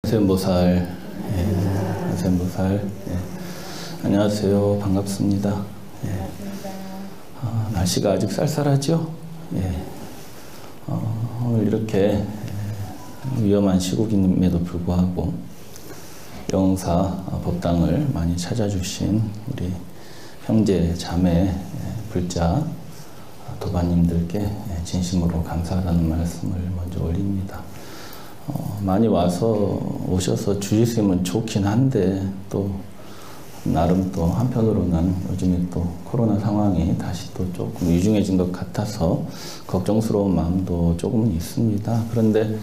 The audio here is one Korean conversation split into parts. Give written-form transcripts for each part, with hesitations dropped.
하세음보살, 하세음보살, 안녕하세요. 반갑습니다. 날씨가 아직 쌀쌀하죠? 오늘 이렇게 위험한 시국임에도 불구하고 영사 법당을 많이 찾아주신 우리 형제, 자매, 불자, 도반님들께 진심으로 감사하다는 말씀을 먼저 올립니다. 많이 오셔서 주의쓰면 좋긴 한데, 또 나름 또 한편으로는 요즘에 또 코로나 상황이 다시 또 조금 위중해진 것 같아서 걱정스러운 마음도 조금은 있습니다. 그런데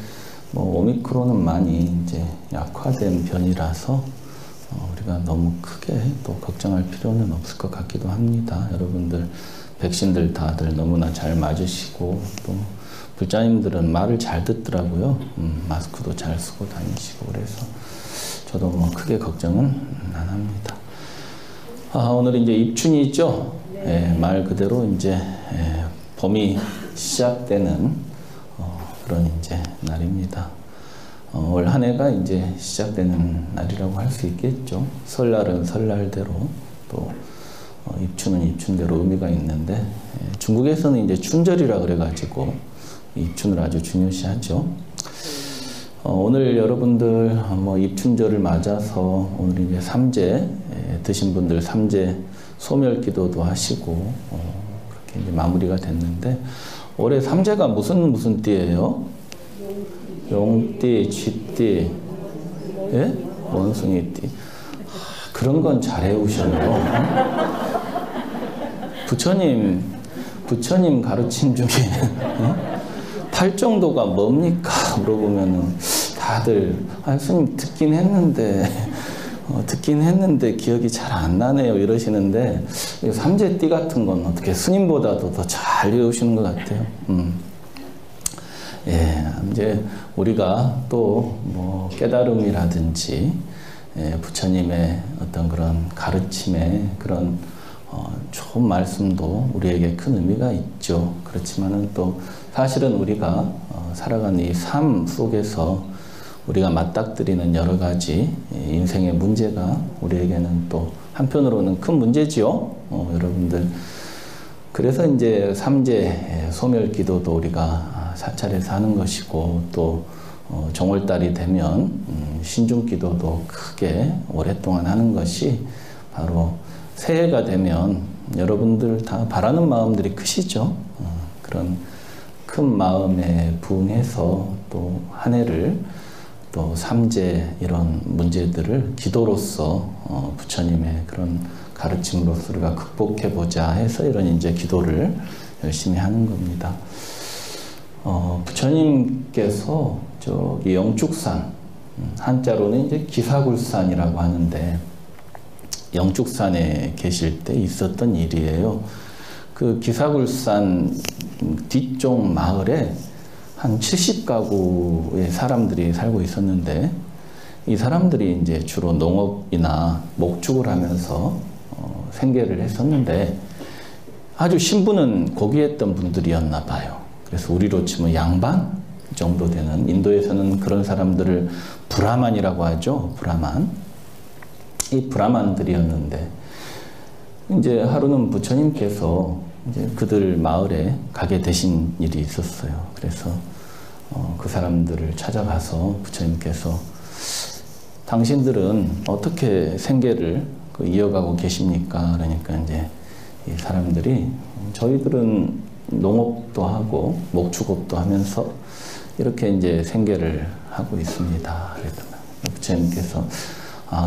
오미크론은 많이 이제 약화된 변이라서 우리가 너무 크게 또 걱정할 필요는 없을 것 같기도 합니다. 여러분들 백신들 다들 너무나 잘 맞으시고, 또 불자님들은 말을 잘 듣더라고요. 마스크도 잘 쓰고 다니시고, 그래서 저도 크게 걱정은 안 합니다. 오늘 이제 입춘이 있죠? 말 그대로 이제 봄이 시작되는 그런 이제 날입니다. 올 한 해가 이제 시작되는 날이라고 할 수 있겠죠. 설날은 설날대로, 또 입춘은 입춘대로 의미가 있는데, 중국에서는 이제 춘절이라 그래가지고 입춘을 아주 중요시하죠. 오늘 여러분들 입춘절을 맞아서 오늘 이제 삼재 드신 분들 삼재 소멸 기도도 하시고 그렇게 이제 마무리가 됐는데, 올해 삼재가 무슨 띠예요? 용띠, 쥐띠, 원숭이띠. 그런 건 잘 해오셔요. 부처님 가르침 중에 팔정도가 뭡니까? 물어보면은 다들 스님 듣긴 했는데 기억이 잘 안 나네요 이러시는데, 삼재띠 같은 건 어떻게 스님보다도 더 잘 외우시는 것 같아요. 이제 우리가 또 깨달음이라든지 부처님의 어떤 그런 가르침의 그런 좋은 말씀도 우리에게 큰 의미가 있죠. 그렇지만은 또 사실은 우리가 살아가는 이 삶 속에서 우리가 맞닥뜨리는 여러 가지 인생의 문제가 우리에게는 또 한편으로는 큰 문제지요. 여러분들. 그래서 이제 삼재 소멸 기도도 우리가 사찰에서 하는 것이고, 또 정월달이 되면 신중 기도도 크게 오랫동안 하는 것이 바로 새해가 되면 여러분들 다 바라는 마음들이 크시죠. 그런 큰 마음에 부응해서 또 한 해를 또 삼재 이런 문제들을 기도로서 부처님의 그런 가르침으로서 우리가 극복해보자 해서 이런 이제 기도를 열심히 하는 겁니다. 부처님께서 저기 영축산, 한자로는 이제 기사굴산이라고 하는데, 영축산에 계실 때 있었던 일이에요. 그 기사굴산 뒤쪽 마을에 한 70가구의 사람들이 살고 있었는데, 이 사람들이 이제 주로 농업이나 목축을 하면서 생계를 했었는데, 아주 신분은 고귀했던 분들이었나 봐요. 그래서 우리로 치면 양반 정도 되는, 인도에서는 그런 사람들을 브라만이라고 하죠. 브라만. 이 브라만들이었는데, 이제 하루는 부처님께서 이제 그들 마을에 가게 되신 일이 있었어요. 그래서 그 사람들을 찾아가서 부처님께서 당신들은 어떻게 생계를 이어가고 계십니까? 그러니까 이제 이 사람들이 저희들은 농업도 하고 목축업도 하면서 이렇게 이제 생계를 하고 있습니다. 그랬더니 부처님께서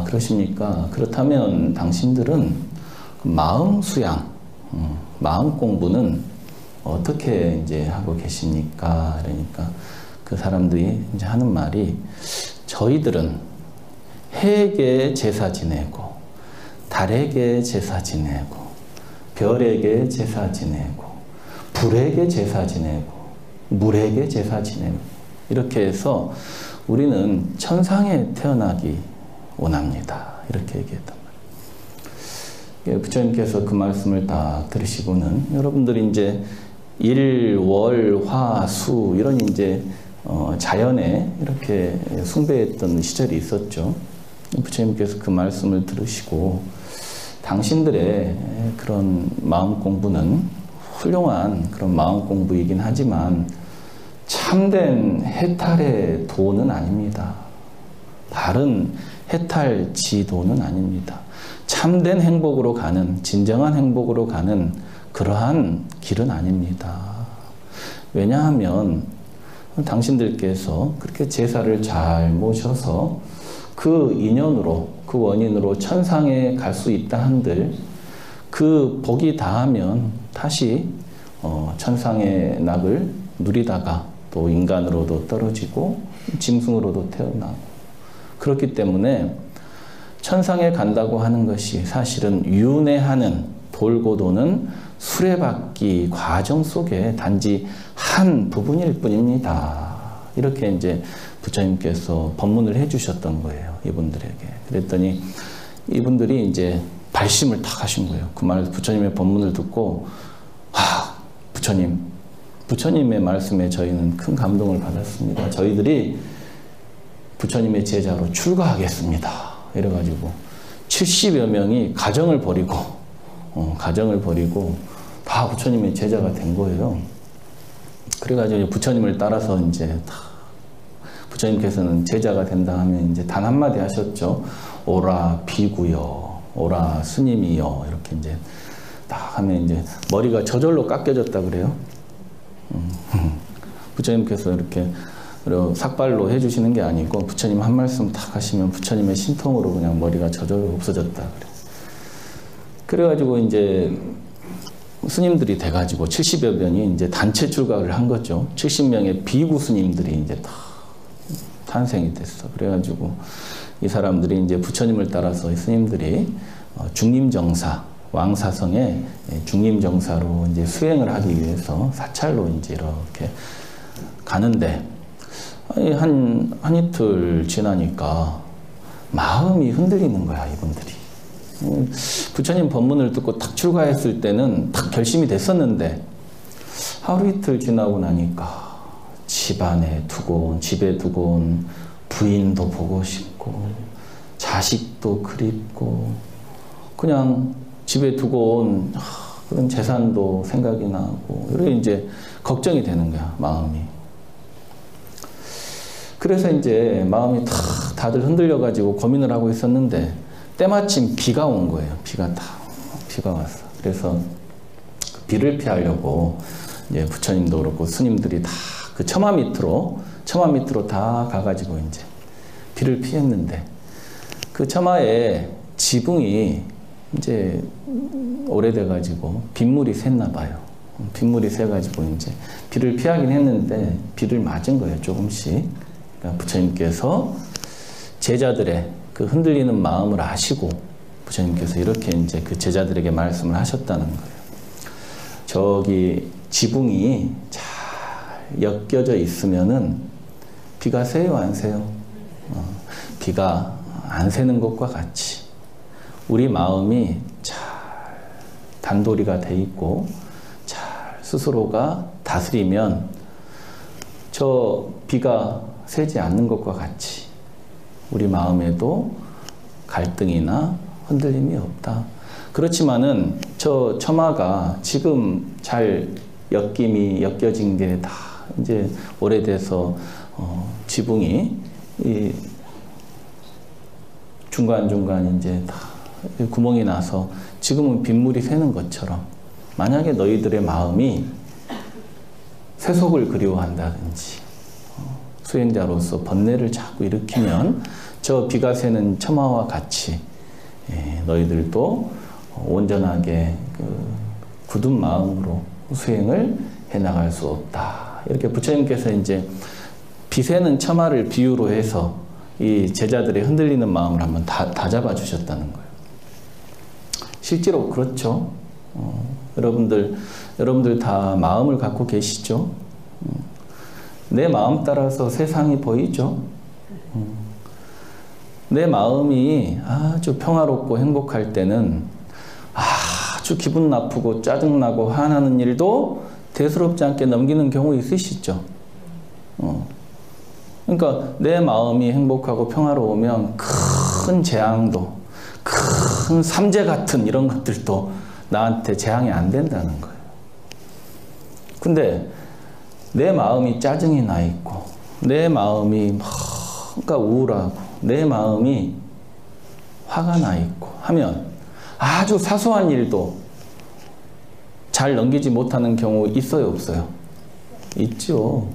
그러십니까? 그렇다면 당신들은 마음 수양, 마음 공부는 어떻게 이제 하고 계십니까? 그러니까 그 사람들이 이제 하는 말이, 저희들은 해에게 제사 지내고, 달에게 제사 지내고, 별에게 제사 지내고, 불에게 제사 지내고, 물에게 제사 지내고, 이렇게 해서 우리는 천상에 태어나기 원합니다. 이렇게 얘기했단 말이에요. 부처님께서 그 말씀을 다 들으시고는 여러분들이 이제 일, 월, 화, 수 이런 이제 자연에 이렇게 숭배했던 시절이 있었죠. 부처님께서 그 말씀을 들으시고 당신들의 그런 마음 공부는 훌륭한 그런 마음 공부이긴 하지만 참된 해탈의 도는 아닙니다. 바른 해탈 지도는 아닙니다. 참된 행복으로 가는, 진정한 행복으로 가는 그러한 길은 아닙니다. 왜냐하면 당신들께서 그렇게 제사를 잘 모셔서 그 인연으로, 그 원인으로 천상에 갈 수 있다 한들 그 복이 다하면 다시 천상의 낙을 누리다가 또 인간으로도 떨어지고 짐승으로도 태어나고 그렇기 때문에 천상에 간다고 하는 것이 사실은 윤회하는 돌고 도는 수레바퀴 과정 속에 단지 한 부분일 뿐입니다. 이렇게 이제 부처님께서 법문을 해주셨던 거예요. 이분들에게. 그랬더니 이분들이 이제 발심을 탁 하신 거예요. 그 말, 부처님의 법문을 듣고, 부처님의 말씀에 저희는 큰 감동을 받았습니다. 저희들이 부처님의 제자로 출가하겠습니다. 이래가지고 70여 명이 가정을 버리고 다 부처님의 제자가 된 거예요. 그래가지고 부처님을 따라서 이제 다 부처님께서는 제자가 된다 하면 이제 단 한마디 하셨죠. 오라 비구여, 오라 스님이여. 이렇게 이제 딱 하면 이제 머리가 저절로 깎여졌다 그래요. 부처님께서 이렇게 삭발로 해주시는 게 아니고 부처님 한 말씀 탁 하시면 부처님의 신통으로 그냥 머리가 저절로 없어졌다 그래. 그래가지고 이제 스님들이 돼가지고 70여 명이 이제 단체 출가를 한 거죠. 70명의 비구 스님들이 이제 다 탄생이 됐어. 그래가지고 이 사람들이 이제 부처님을 따라서 이 스님들이 중림정사, 왕사성의 중림정사로 이제 수행을 하기 위해서 사찰로 이제 이렇게 가는데 한 이틀 지나니까 마음이 흔들리는 거야, 이분들이. 부처님 법문을 듣고 탁 출가했을 때는 탁 결심이 됐었는데 하루 이틀 지나고 나니까 집에 두고 온 부인도 보고 싶고 자식도 그립고 그냥 집에 두고 온 그런 재산도 생각이 나고 이렇게 이제 걱정이 되는 거야, 마음이. 그래서 이제 마음이 다들 흔들려가지고 고민을 하고 있었는데 때마침 비가 온 거예요. 비가 왔어. 그래서 비를 피하려고 이제 부처님도 그렇고 스님들이 다 그 처마 밑으로 다 가가지고 이제 비를 피했는데 그 처마에 지붕이 이제 오래돼가지고 빗물이 샜나 봐요. 빗물이 새가지고 이제 비를 피하긴 했는데 비를 맞은 거예요, 조금씩. 그러니까 부처님께서 제자들의 그 흔들리는 마음을 아시고 부처님께서 이렇게 이제 그 제자들에게 말씀을 하셨다는 거예요. 저기 지붕이 잘 엮여져 있으면은 비가 새요, 안 새요? 비가 안 새는 것과 같이 우리 마음이 잘 단도리가 돼 있고 잘 스스로가 다스리면 저 비가 새지 않는 것과 같이 우리 마음에도 갈등이나 흔들림이 없다. 그렇지만은 저 처마가 지금 잘 엮여진 게 다 이제 오래돼서 지붕이 이 중간중간 이제 다 구멍이 나서 지금은 빗물이 새는 것처럼 만약에 너희들의 마음이 세속을 그리워한다든지 수행자로서 번뇌를 자꾸 일으키면 저 비가 새는 처마와 같이 너희들도 온전하게 굳은 마음으로 수행을 해나갈 수 없다. 이렇게 부처님께서 이제 비 새는 처마를 비유로 해서 이 제자들의 흔들리는 마음을 한번 다 잡아주셨다는 거예요. 실제로 그렇죠. 여러분들 다 마음을 갖고 계시죠. 내 마음 따라서 세상이 보이죠. 내 마음이 아주 평화롭고 행복할 때는 아주 기분 나쁘고 짜증나고 화나는 일도 대수롭지 않게 넘기는 경우 있으시죠. 그러니까 내 마음이 행복하고 평화로우면 큰 재앙도, 큰 삼재 같은 이런 것들도 나한테 재앙이 안 된다는 거예요. 근데 내 마음이 짜증이 나 있고, 내 마음이 뭔가 우울하고, 내 마음이 화가 나 있고 하면 아주 사소한 일도 잘 넘기지 못하는 경우 있어요, 없어요? 있죠.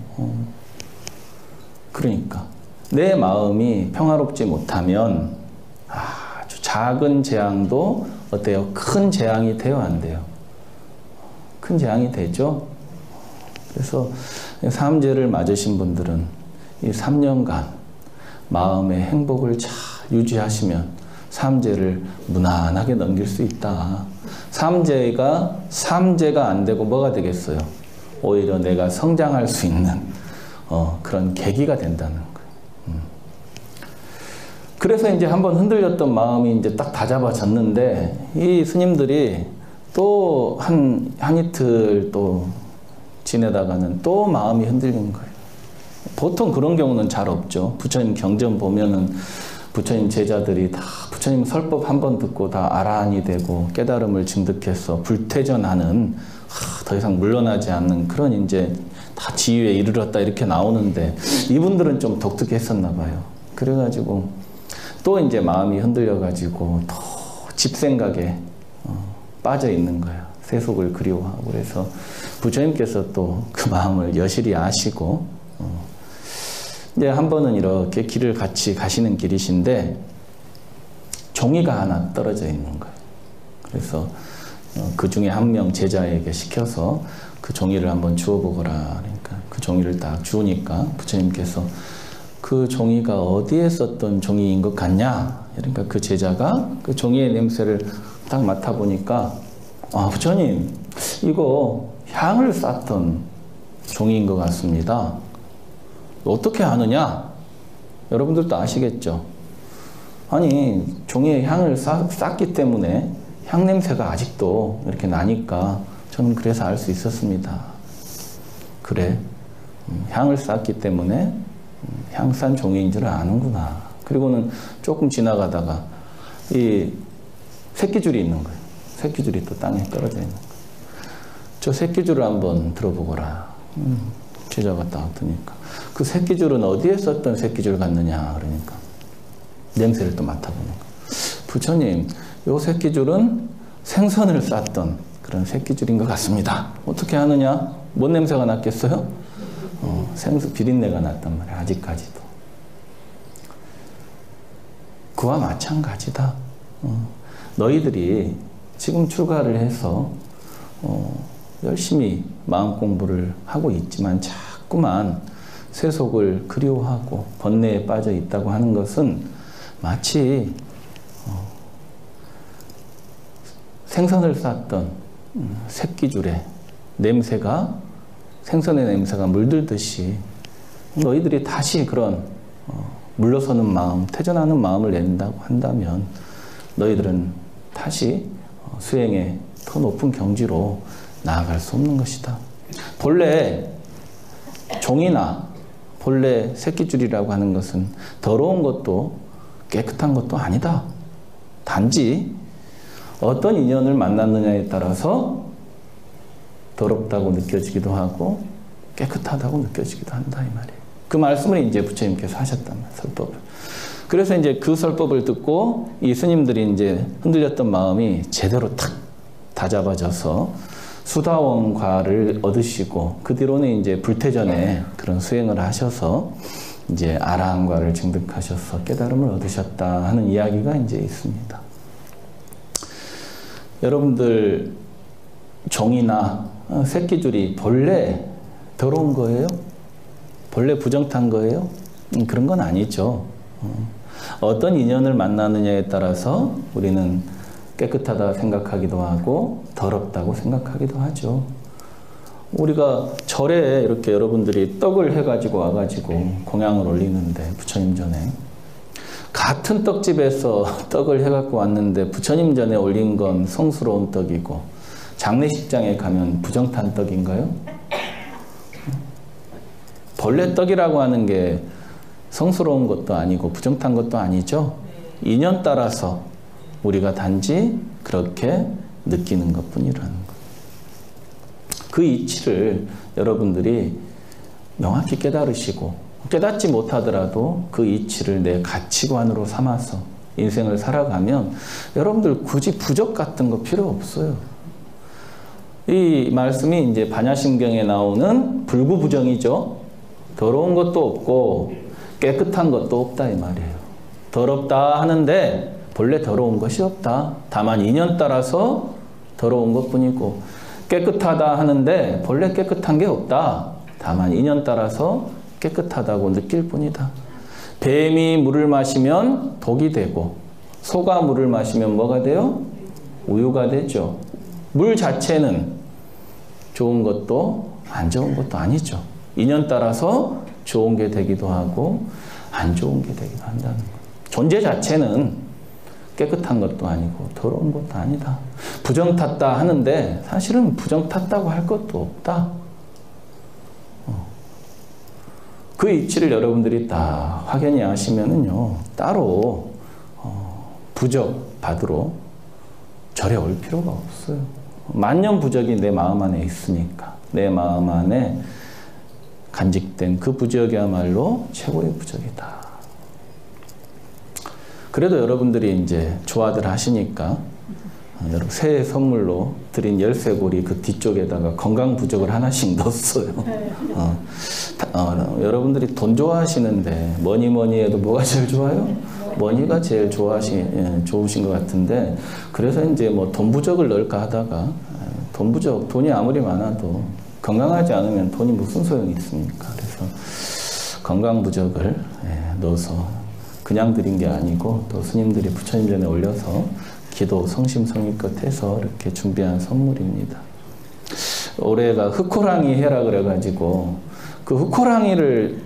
그러니까 내 마음이 평화롭지 못하면 아주 작은 재앙도 어때요? 큰 재앙이 돼요, 안 돼요? 큰 재앙이 되죠. 그래서 삼재를 맞으신 분들은 이 3년간 마음의 행복을 잘 유지하시면 삼재를 무난하게 넘길 수 있다. 삼재가 안 되고 뭐가 되겠어요? 오히려 내가 성장할 수 있는 그런 계기가 된다는 거예요. 그래서 이제 한번 흔들렸던 마음이 이제 딱 다잡아졌는데 이 스님들이 또 한 이틀 또 지내다가는 또 마음이 흔들린 거예요. 보통 그런 경우는 잘 없죠. 부처님 경전 보면은 부처님 제자들이 다 부처님 설법 한 번 듣고 다 아라한이 되고 깨달음을 증득해서 불퇴전하는 더 이상 물러나지 않는 그런 이제 다 지위에 이르렀다 이렇게 나오는데 이분들은 좀 독특했었나 봐요. 그래가지고 또 이제 마음이 흔들려가지고 또 집생각에 빠져 있는 거예요. 세속을 그리워하고. 그래서 부처님께서 또 그 마음을 여실히 아시고 이제 한 번은 이렇게 길을 같이 가시는 길이신데 종이가 하나 떨어져 있는 거예요. 그래서 그 중에 한 명 제자에게 시켜서 그 종이를 한번 주워보거라. 그러니까 그 종이를 딱 주우니까 부처님께서 그 종이가 어디에 썼던 종이인 것 같냐? 그러니까 그 제자가 그 종이의 냄새를 딱 맡아보니까 아, 부처님 이거 향을 쌌던 종이인 것 같습니다. 어떻게 아느냐? 여러분들도 아시겠죠? 아니 종이에 향을 쌌기 때문에 향 냄새가 아직도 이렇게 나니까 저는 그래서 알 수 있었습니다. 그래, 향을 쌌기 때문에 향 싼 종이인 줄 아는구나. 그리고는 조금 지나가다가 이 새끼줄이 있는 거예요. 새끼줄이 또 땅에 떨어져 있는 거예요. 저 새끼줄을 한번 들어보거라. 제자가 딱 드니까 그 새끼줄은 어디에 썼던 새끼줄 같느냐 그러니까 냄새를 또 맡아보는 거예요. 부처님, 요 새끼줄은 생선을 쌌던 그런 새끼줄인 것 같습니다. 어떻게 하느냐? 뭔 냄새가 났겠어요? 생수 비린내가 났단 말이야. 아직까지도. 그와 마찬가지다. 너희들이 지금 출가를 해서 열심히 마음 공부를 하고 있지만 자꾸만 세속을 그리워하고 번뇌에 빠져 있다고 하는 것은 마치 생선을 쌌던 새끼줄에 냄새가 생선의 냄새가 물들듯이 너희들이 다시 그런 물러서는 마음, 퇴전하는 마음을 낸다고 한다면 너희들은 다시 수행의 더 높은 경지로 나아갈 수 없는 것이다. 본래 종이나 본래 새끼줄이라고 하는 것은 더러운 것도 깨끗한 것도 아니다. 단지 어떤 인연을 만났느냐에 따라서 더럽다고 느껴지기도 하고 깨끗하다고 느껴지기도 한다 이 말이에요. 그 말씀을 이제 부처님께서 하셨단 말이에요. 설법을. 그래서 이제 그 설법을 듣고 이 스님들이 이제 흔들렸던 마음이 제대로 탁 다잡아져서 수다원과를 얻으시고 그 뒤로는 이제 불퇴전에 그런 수행을 하셔서 이제 아라한과를 증득하셔서 깨달음을 얻으셨다 하는 이야기가 이제 있습니다. 여러분들 종이나 새끼줄이 본래 더러운 거예요? 본래 부정탄 거예요? 그런 건 아니죠. 어떤 인연을 만나느냐에 따라서 우리는 깨끗하다 생각하기도 하고 더럽다고 생각하기도 하죠. 우리가 절에 이렇게 여러분들이 떡을 해가지고 와가지고 공양을 올리는데 부처님 전에 같은 떡집에서 떡을 해갖고 왔는데 부처님 전에 올린 건 성스러운 떡이고 장례식장에 가면 부정탄 떡인가요? 본래 떡이라고 하는 게 성스러운 것도 아니고 부정탄 것도 아니죠. 인연 따라서 우리가 단지 그렇게 느끼는 것뿐이라는 것. 그 이치를 여러분들이 명확히 깨달으시고 깨닫지 못하더라도 그 이치를 내 가치관으로 삼아서 인생을 살아가면 여러분들 굳이 부적 같은 거 필요 없어요. 이 말씀이 이제 반야심경에 나오는 불구부정이죠. 더러운 것도 없고 깨끗한 것도 없다 이 말이에요. 더럽다 하는데 본래 더러운 것이 없다. 다만 인연 따라서 더러운 것뿐이고 깨끗하다 하는데 본래 깨끗한 게 없다. 다만 인연 따라서 깨끗하다고 느낄 뿐이다. 뱀이 물을 마시면 독이 되고 소가 물을 마시면 뭐가 돼요? 우유가 되죠. 물 자체는 좋은 것도 안 좋은 것도 아니죠. 인연 따라서 좋은 게 되기도 하고 안 좋은 게 되기도 한다는 것. 존재 자체는 깨끗한 것도 아니고 더러운 것도 아니다. 부정 탔다 하는데 사실은 부정 탔다고 할 것도 없다. 그 이치를 여러분들이 다 확연히 아시면은요, 따로 부적 받으러 절에 올 필요가 없어요. 만년 부적이 내 마음 안에 있으니까 내 마음 안에 간직된 그 부적이야말로 최고의 부적이다. 그래도 여러분들이 이제 좋아들 하시니까 새해 선물로 드린 열쇠고리 그 뒤쪽에다가 건강 부적을 하나씩 넣었어요. 여러분들이 돈 좋아하시는데 뭐니 해도 뭐가 제일 좋아요? 머니가 제일 좋으신 것 같은데, 그래서 이제 뭐 돈 부적을 넣을까 하다가 돈 부적, 돈이 아무리 많아도 건강하지 않으면 돈이 무슨 소용이 있습니까? 그래서 건강 부적을 넣어서 그냥 드린 게 아니고 또 스님들이 부처님 전에 올려서 기도 성심성의껏 해서 이렇게 준비한 선물입니다. 올해가 흑호랑이 해라 그래가지고 그 흑호랑이를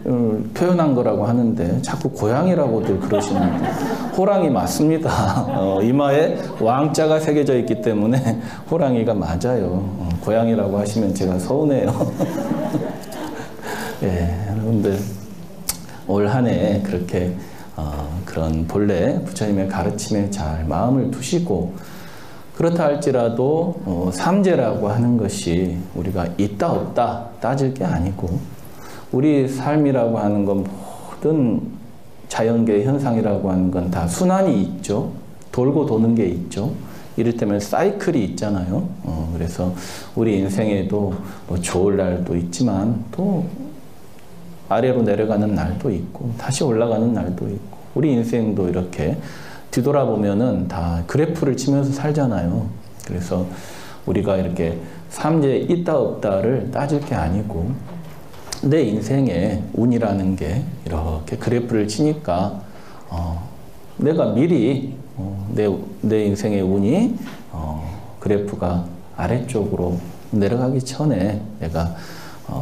표현한 거라고 하는데 자꾸 고양이라고들 그러시는데 호랑이 맞습니다. 이마에 왕자가 새겨져 있기 때문에 호랑이가 맞아요. 고양이라고 하시면 제가 서운해요. 예, 여러분들 올 한 해 그렇게 그런 본래 부처님의 가르침에 잘 마음을 두시고, 그렇다 할지라도 삼재라고 하는 것이 우리가 있다 없다 따질 게 아니고, 우리 삶이라고 하는 건 모든 자연계 현상이라고 하는 건 다 순환이 있죠. 돌고 도는 게 있죠. 이를테면 사이클이 있잖아요. 그래서 우리 인생에도 뭐 좋을 날도 있지만 또 아래로 내려가는 날도 있고 다시 올라가는 날도 있고, 우리 인생도 이렇게 뒤돌아보면은 다 그래프를 치면서 살잖아요. 그래서 우리가 이렇게 삼재 있다 없다를 따질 게 아니고 내 인생에 운이라는 게 이렇게 그래프를 치니까 내가 미리 내 인생의 운이 그래프가 아래쪽으로 내려가기 전에 내가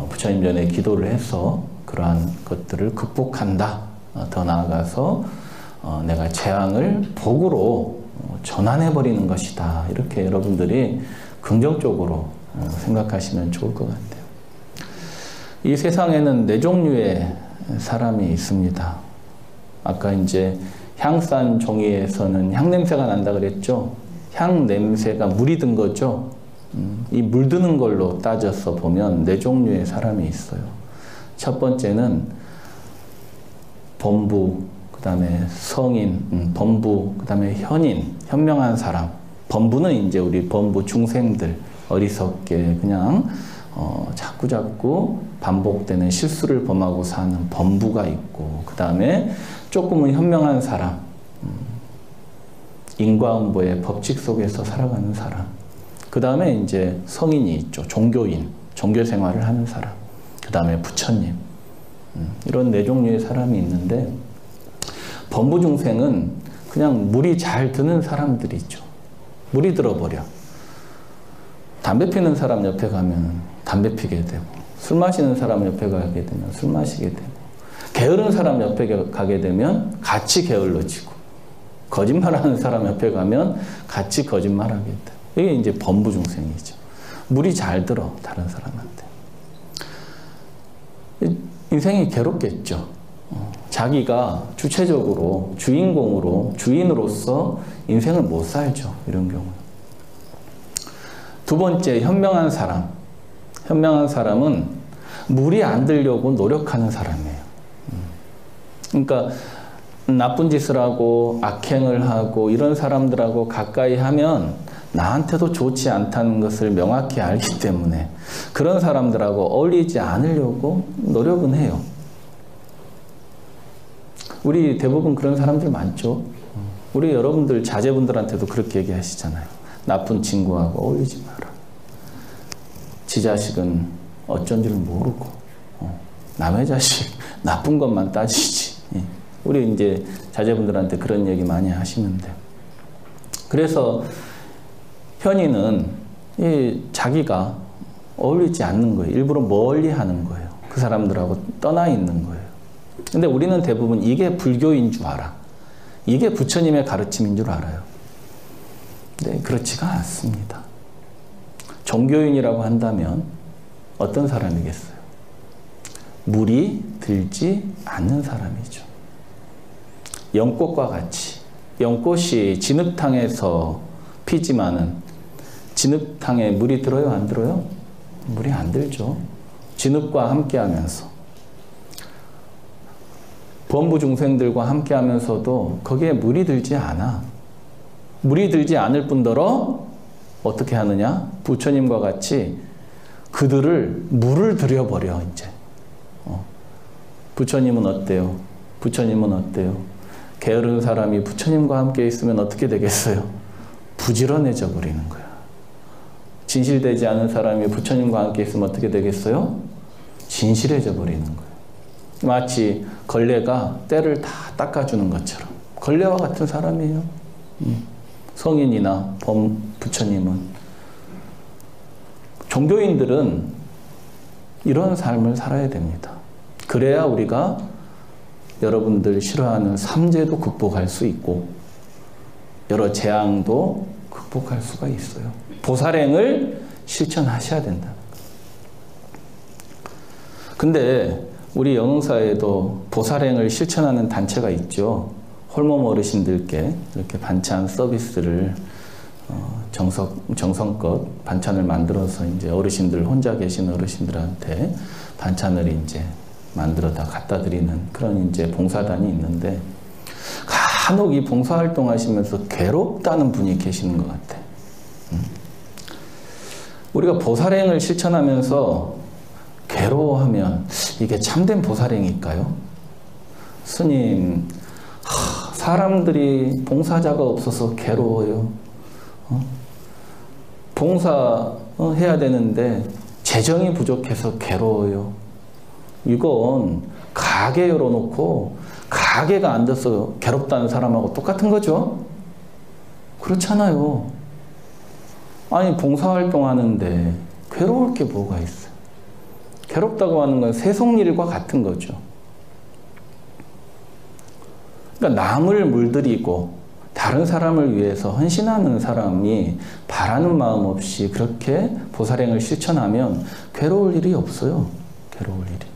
부처님 전에 기도를 해서 그러한 것들을 극복한다. 더 나아가서 내가 재앙을 복으로 전환해버리는 것이다. 이렇게 여러분들이 긍정적으로 생각하시면 좋을 것 같아요. 이 세상에는 네 종류의 사람이 있습니다. 아까 이제 향산 종이에서는 향냄새가 난다 그랬죠. 향냄새가 물이 든 거죠. 이 물드는 걸로 따져서 보면 네 종류의 사람이 있어요. 첫 번째는 범부, 그 다음에 성인, 범부, 그 다음에 현인, 현명한 사람. 범부는 이제 우리 범부 중생들, 어리석게 그냥 자꾸자꾸 반복되는 실수를 범하고 사는 범부가 있고, 그 다음에 조금은 현명한 사람, 인과응보의 법칙 속에서 살아가는 사람. 그 다음에 이제 성인이 있죠. 종교인, 종교 생활을 하는 사람. 그 다음에 부처님. 이런 네 종류의 사람이 있는데, 범부 중생은 그냥 물이 잘 드는 사람들이죠. 물이 들어버려. 담배 피는 사람 옆에 가면 담배 피게 되고, 술 마시는 사람 옆에 가게 되면 술 마시게 되고, 게으른 사람 옆에 가게 되면 같이 게을러지고, 거짓말하는 사람 옆에 가면 같이 거짓말하게 돼요. 이게 이제 범부 중생이죠. 물이 잘 들어, 다른 사람한테. 인생이 괴롭겠죠. 자기가 주체적으로 주인공으로 주인으로서 인생을 못 살죠. 이런 경우는. 두 번째, 현명한 사람. 현명한 사람은 물이 안 들려고 노력하는 사람이에요. 그러니까 나쁜 짓을 하고 악행을 하고 이런 사람들하고 가까이 하면 나한테도 좋지 않다는 것을 명확히 알기 때문에 그런 사람들하고 어울리지 않으려고 노력은 해요. 우리 대부분 그런 사람들 많죠. 우리 여러분들 자제분들한테도 그렇게 얘기하시잖아요. 나쁜 친구하고 어울리지 마라. 지 자식은 어쩐 줄 모르고 남의 자식 나쁜 것만 따지지. 우리 이제 자제분들한테 그런 얘기 많이 하시는데, 그래서 현이는 자기가 어울리지 않는 거예요. 일부러 멀리 하는 거예요. 그 사람들하고 떠나 있는 거예요. 근데 우리는 대부분 이게 불교인 줄 알아. 이게 부처님의 가르침인 줄 알아요. 근데 그렇지가 않습니다. 종교인이라고 한다면 어떤 사람이겠어요? 물이 들지 않는 사람이죠. 연꽃과 같이, 연꽃이 진흙탕에서 피지만은 진흙탕에 물이 들어요, 안 들어요? 물이 안 들죠. 진흙과 함께 하면서. 범부 중생들과 함께 하면서도 거기에 물이 들지 않아. 물이 들지 않을 뿐더러 어떻게 하느냐? 부처님과 같이 그들을 물을 들여버려, 이제. 부처님은 어때요? 부처님은 어때요? 게으른 사람이 부처님과 함께 있으면 어떻게 되겠어요? 부지런해져 버리는 거야. 진실되지 않은 사람이 부처님과 함께 있으면 어떻게 되겠어요? 진실해져 버리는 거예요. 마치 걸레가 때를 다 닦아주는 것처럼 걸레와 같은 사람이에요. 성인이나 부처님은. 종교인들은 이런 삶을 살아야 됩니다. 그래야 우리가 여러분들 싫어하는 삼재도 극복할 수 있고 여러 재앙도 극복할 수가 있어요. 보살행을 실천하셔야 된다. 근데 우리 영흥사에도 보살행을 실천하는 단체가 있죠. 홀몸 어르신들께 이렇게 반찬 서비스를 정성껏 반찬을 만들어서 이제 어르신들, 혼자 계신 어르신들한테 반찬을 이제 만들어다 갖다 드리는 그런 이제 봉사단이 있는데, 간혹 이 봉사활동 하시면서 괴롭다는 분이 계시는 것 같아. 우리가 보살행을 실천하면서 괴로워하면 이게 참된 보살행일까요? 스님, 사람들이 봉사자가 없어서 괴로워요. 봉사해야 되는데 재정이 부족해서 괴로워요. 이건 가게 열어놓고 가게가 안 돼서 괴롭다는 사람하고 똑같은 거죠? 그렇잖아요. 아니, 봉사활동하는데 괴로울 게 뭐가 있어요? 괴롭다고 하는 건 세속일과 같은 거죠. 그러니까 남을 물들이고 다른 사람을 위해서 헌신하는 사람이 바라는 마음 없이 그렇게 보살행을 실천하면 괴로울 일이 없어요. 괴로울 일이.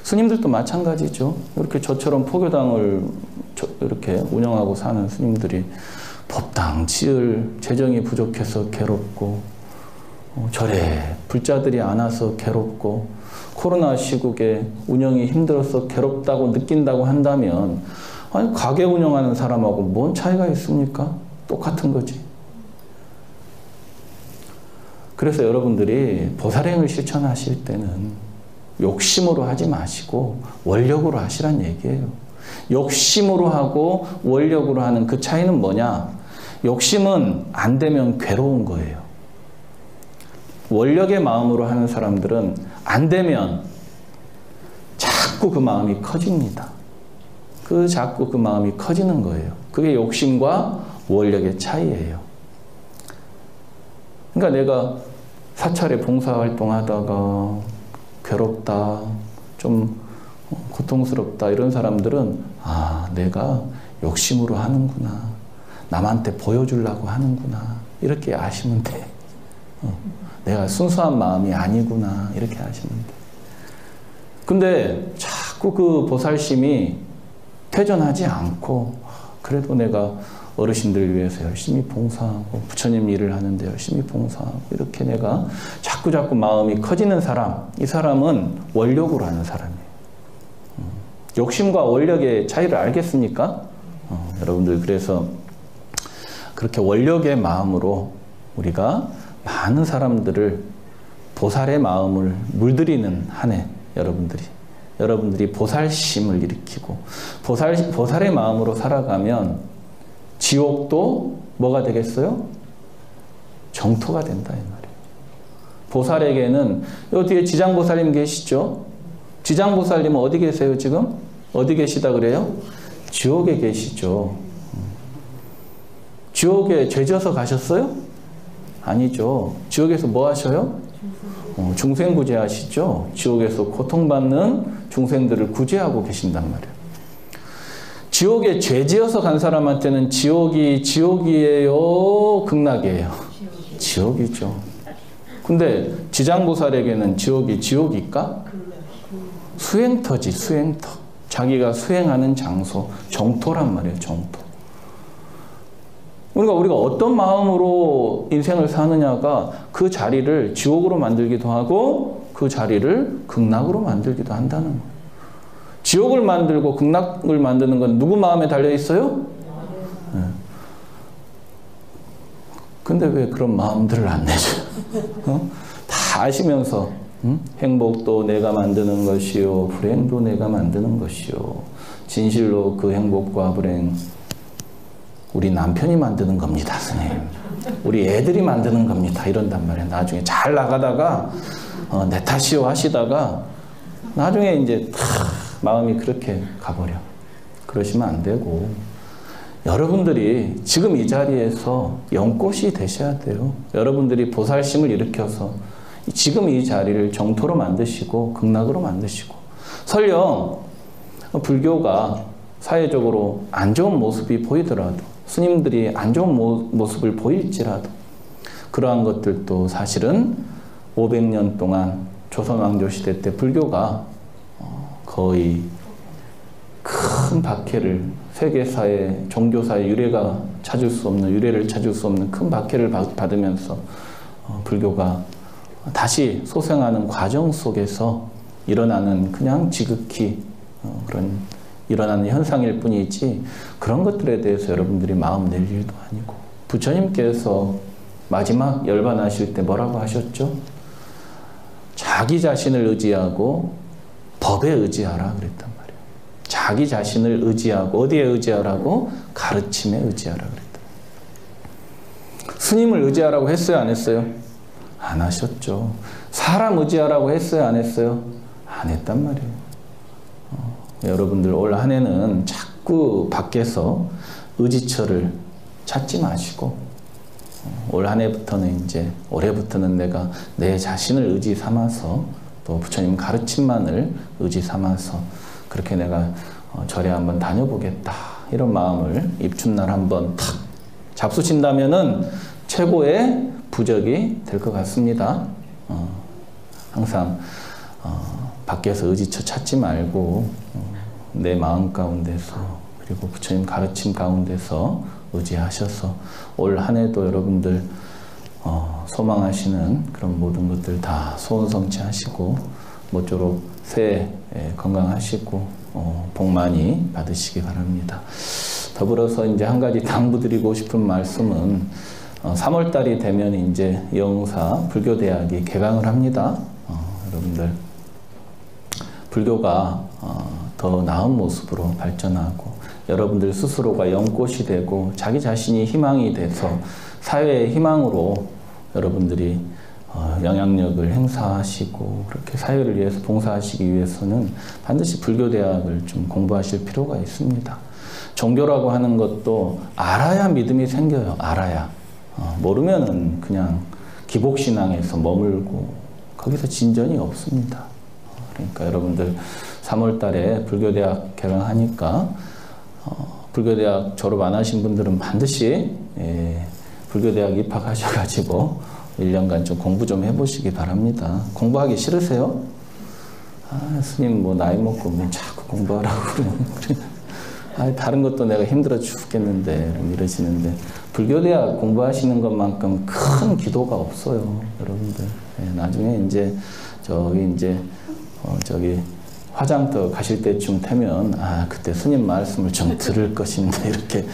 스님들도 마찬가지죠. 이렇게 저처럼 포교당을 이렇게 운영하고 사는 스님들이 법당 지을 재정이 부족해서 괴롭고, 절에 불자들이 안 와서 괴롭고, 코로나 시국에 운영이 힘들어서 괴롭다고 느낀다고 한다면, 아니, 가게 운영하는 사람하고 뭔 차이가 있습니까? 똑같은 거지. 그래서 여러분들이 보살행을 실천하실 때는 욕심으로 하지 마시고 원력으로 하시란 얘기예요. 욕심으로 하고 원력으로 하는 그 차이는 뭐냐? 욕심은 안 되면 괴로운 거예요. 원력의 마음으로 하는 사람들은 안 되면 자꾸 그 마음이 커집니다. 자꾸 그 마음이 커지는 거예요. 그게 욕심과 원력의 차이예요. 그러니까 내가 사찰에 봉사활동 하다가 괴롭다, 좀 고통스럽다 이런 사람들은 내가 욕심으로 하는구나, 남한테 보여주려고 하는구나 이렇게 아시면 돼. 내가 순수한 마음이 아니구나 이렇게 아시면 돼. 근데 자꾸 그 보살심이 회전하지 않고 그래도 내가 어르신들을 위해서 열심히 봉사하고 부처님 일을 하는데 열심히 봉사하고 이렇게 내가 자꾸 마음이 커지는 사람, 이 사람은 원력으로 하는 사람이에요. 욕심과 원력의 차이를 알겠습니까? 여러분들 그래서 그렇게 원력의 마음으로 우리가 많은 사람들을 보살의 마음을 물들이는 한 해 여러분들이 보살심을 일으키고 보살의 마음으로 살아가면 지옥도 뭐가 되겠어요? 정토가 된다 이 말이에요. 보살에게는 요 뒤에 지장보살님 계시죠? 지장보살님은 어디 계세요 지금? 어디 계시다 그래요? 지옥에 계시죠. 지옥에 죄 져서 가셨어요? 아니죠. 지옥에서 뭐 하셔요? 중생구제 하시죠. 지옥에서 고통받는 중생들을 구제하고 계신단 말이에요. 지옥에 죄 지어서 간 사람한테는 지옥이에요? 극락이에요? 지옥이죠. 근데 지장보살에게는 지옥이 지옥일까? 수행터지, 수행터. 자기가 수행하는 장소, 정토란 말이에요, 정토. 그러니까 우리가 어떤 마음으로 인생을 사느냐가 그 자리를 지옥으로 만들기도 하고 그 자리를 극락으로 만들기도 한다는 거예요. 지옥을 만들고 극락을 만드는 건 누구 마음에 달려 있어요? 네. 근데 왜 그런 마음들을 안 내줘요? 다 아시면서 행복도 내가 만드는 것이요 불행도 내가 만드는 것이요 진실로 그 행복과 불행 우리 남편이 만드는 겁니다, 스님. 우리 애들이 만드는 겁니다. 이런단 말이에요. 나중에 잘 나가다가 내 탓이요 하시다가 나중에 이제 마음이 그렇게 가버려. 그러시면 안 되고 여러분들이 지금 이 자리에서 연꽃이 되셔야 돼요. 여러분들이 보살심을 일으켜서 지금 이 자리를 정토로 만드시고 극락으로 만드시고 설령 불교가 사회적으로 안 좋은 모습이 보이더라도 스님들이 안 좋은 모습을 보일지라도 그러한 것들도 사실은 500년 동안 조선왕조시대 때 불교가 거의 큰 박해를 세계사의 종교사의 유래를 찾을 수 없는 큰 박해를 받으면서 불교가 다시 소생하는 과정 속에서 일어나는 그냥 지극히 그런 일어나는 현상일 뿐이지 그런 것들에 대해서 여러분들이 마음 낼 일도 아니고 부처님께서 마지막 열반하실 때 뭐라고 하셨죠? 자기 자신을 의지하고 법에 의지하라 그랬단 말이에요. 자기 자신을 의지하고 어디에 의지하라고? 가르침에 의지하라 그랬다. 스님을 의지하라고 했어요? 안 했어요? 안 하셨죠. 사람 의지하라고 했어요? 안 했어요? 안 했단 말이에요. 여러분들 올 한 해는 자꾸 밖에서 의지처를 찾지 마시고 올 한 해부터는 이제 올해부터는 내가 내 자신을 의지 삼아서 또 부처님 가르침만을 의지 삼아서 그렇게 내가 절에 한번 다녀보겠다 이런 마음을 입춘날 한번 탁 잡수신다면은 최고의 부적이 될 것 같습니다. 항상 밖에서 의지처 찾지 말고 내 마음 가운데서 그리고 부처님 가르침 가운데서 의지하셔서 올 한 해도 여러분들 소망하시는 그런 모든 것들 다 소원 성취하시고 모쪼록 새해 건강하시고 복 많이 받으시기 바랍니다. 더불어서 이제 한 가지 당부드리고 싶은 말씀은 3월 달이 되면 이제 영사 불교대학이 개강을 합니다. 여러분들 불교가 더 나은 모습으로 발전하고 여러분들 스스로가 연꽃이 되고 자기 자신이 희망이 돼서 사회의 희망으로 여러분들이 영향력을 행사하시고 그렇게 사회를 위해서 봉사하시기 위해서는 반드시 불교대학을 좀 공부하실 필요가 있습니다. 종교라고 하는 것도 알아야 믿음이 생겨요. 알아야. 모르면은 그냥 기복신앙에서 머물고 거기서 진전이 없습니다. 그러니까 여러분들 3월 달에 불교대학 개강하니까 불교대학 졸업 안 하신 분들은 반드시 불교대학 입학하셔가지고 1년간 좀 공부 좀 해보시기 바랍니다. 공부하기 싫으세요? 스님 뭐 나이 먹고 뭐 자꾸 공부하라고 그래. 아, 다른 것도 내가 힘들어 죽겠는데 이러시는데 불교대학 공부하시는 것만큼 큰 기도가 없어요, 여러분들. 예, 나중에 이제 저기 화장터 가실 때쯤 되면 아, 그때 스님 말씀을 좀 들을 것인데 이렇게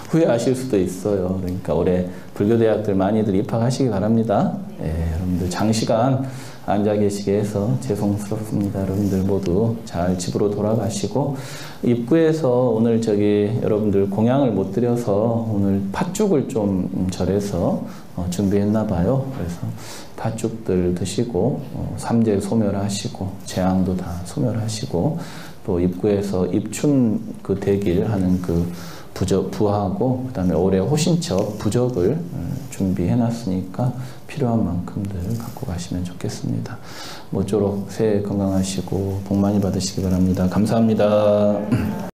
후회하실 수도 있어요. 그러니까 올해 불교대학들 많이들 입학하시기 바랍니다. 예, 여러분들 장시간 앉아 계시게 해서 죄송스럽습니다. 여러분들 모두 잘 집으로 돌아가시고 입구에서 오늘 여러분들 공양을 못 드려서 오늘 팥죽을 좀 절해서 준비했나 봐요. 그래서 팥죽들 드시고 삼재 소멸하시고 재앙도 다 소멸하시고 또 입구에서 입춘 그 대길 하는 그 부하고 그다음에 올해 호신첩 부적을 준비해 놨으니까 필요한 만큼들 갖고 가시면 좋겠습니다. 모쪼록 새해 건강하시고 복 많이 받으시기 바랍니다. 감사합니다.